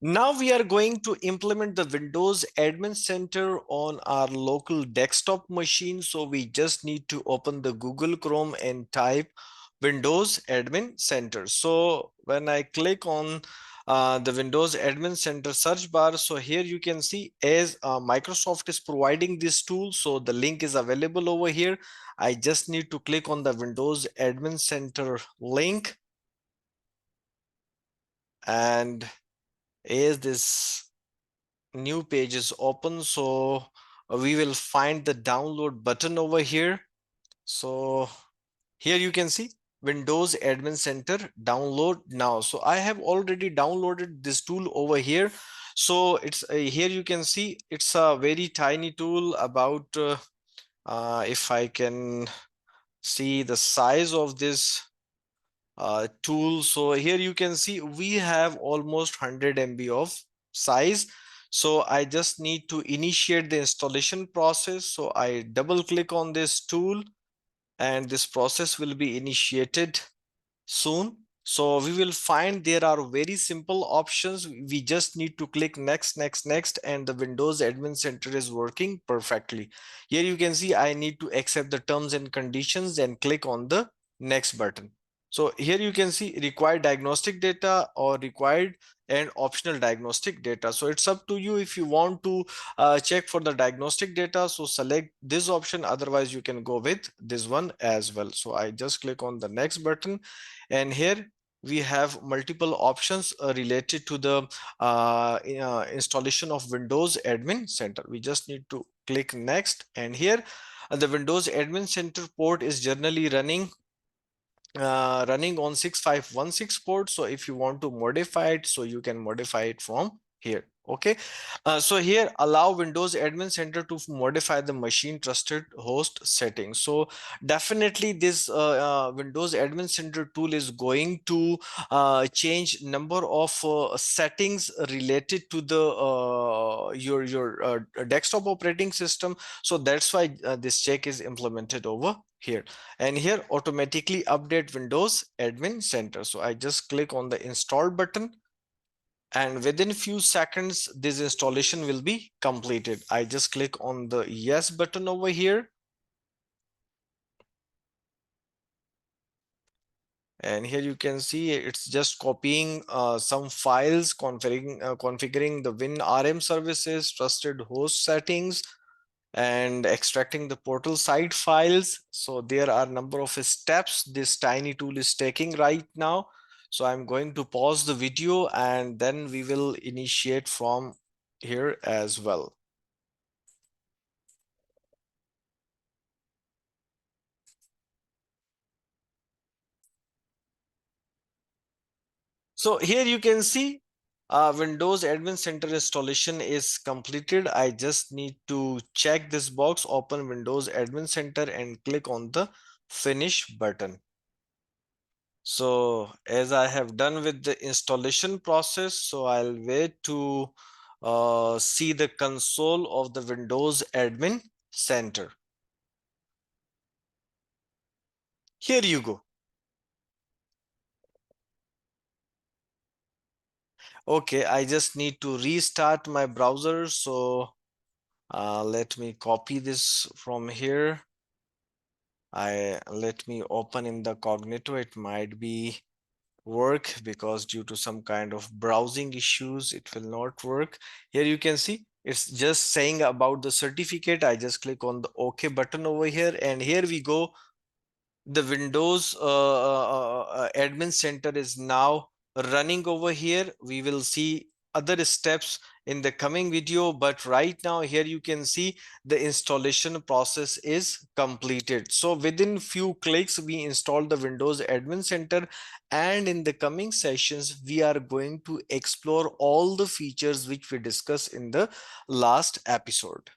Now we are going to implement the Windows Admin Center on our local desktop machine. So we just need to open the Google Chrome and type Windows Admin Center. So when I click on the Windows Admin Center search bar, so here you can see as Microsoft is providing this tool, so the link is available over here. I just need to click on the Windows Admin Center link, and as this new page is open, so we will find the download button over here. So here you can see Windows Admin Center download now. So I have already downloaded this tool over here. So it's here you can see it's a very tiny tool, about if I can see the size of this tool. So here you can see we have almost 100 MB of size. So I just need to initiate the installation process. So I double click on this tool and this process will be initiated soon. So we will find there are very simple options. We just need to click next, next, next, and the Windows Admin Center is working perfectly. Here you can see I need to accept the terms and conditions and click on the next button. So here you can see required diagnostic data or required and optional diagnostic data. So it's up to you if you want to check for the diagnostic data. So select this option. Otherwise, you can go with this one as well. So I just click on the next button, and here we have multiple options related to the installation of Windows Admin Center. We just need to click next, and here the Windows Admin Center port is generally running on 6516 port. So if you want to modify it, so you can modify it from here. Okay, so here allow Windows Admin Center to modify the machine trusted host settings. So definitely this Windows Admin Center tool is going to change number of settings related to the your desktop operating system. So that's why this check is implemented over here. And here automatically update Windows Admin Center. So I just click on the install button, and within few seconds this installation will be completed. I just click on the yes button over here, and here you can see it's just copying some files, configuring the WinRM services, trusted host settings, and extracting the portal side files. So there are a number of steps this tiny tool is taking right now. So I'm going to pause the video and then we will initiate from here as well. So here you can see Windows Admin Center installation is completed. I just need to check this box, open Windows Admin Center and click on the finish button. So as I have done with the installation process, so I'll wait to see the console of the Windows Admin Center. Here you go. Okay, I just need to restart my browser. So let me copy this from here. Let me open in the Cognito. It might be work because due to some kind of browsing issues it will not work. Here you can see it's just saying about the certificate. I just click on the OK button over here, and here we go. The Windows Admin Center is now running over here. We will see other steps in the coming video, but right now here you can see the installation process is completed. So within few clicks we installed the Windows Admin Center, and in the coming sessions we are going to explore all the features which we discussed in the last episode.